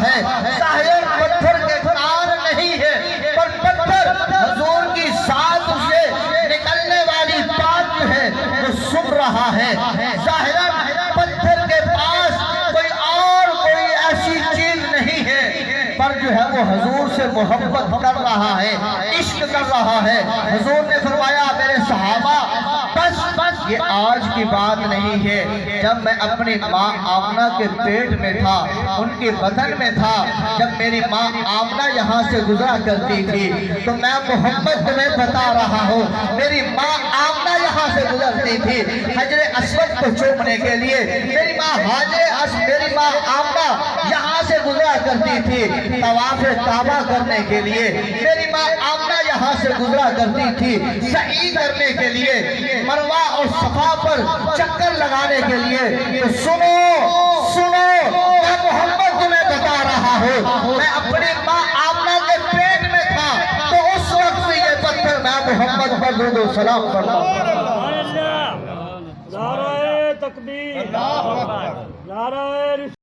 ہے، ظاہر پتھر کے کان نہیں ہے، پر پتھر حضور کی ذات سے نکلنے والی بات جو ہے وہ سن رہا ہے۔ ظاہر پتھر کے پاس کوئی ایسی چیز نہیں ہے، پر جو ہے وہ حضور سے محبت کر رہا ہے، عشق کر رہا ہے۔ حضور نے فرمایا میرے صحابہ بس یہ آج کی بات نہیں ہے، جب میں اپنی ماں آمنہ کے پیٹ میں تھا، ان کے بدن میں تھا، جب میری ماں آمنہ یہاں سے گزرا کرتی تھی تو میں محمد تمہیں بتا رہا ہوں، میری ماں آمنہ یہاں سے گزرتی تھی حجر اسود کو چومنے کے لیے، میری ماں آمنہ یہاں سے گزرا کرتی تھی طواف کعبہ کرنے کے لیے، میری ماں آمنہ یہاں سے گزرا کرتی تھی سعی کرنے کے لیے، مروہ اور صفا پر چکر لگانے کے لیے۔ تو سنو میں محمد تمہیں بتا رہا ہوں، میں اپنی ماں آمنہ کے پیٹ میں تھا تو اس وقت یہ پتھر میں محمد پر درود و سلام کرتا ہوں۔ نعرہ تکبیر، نعرہ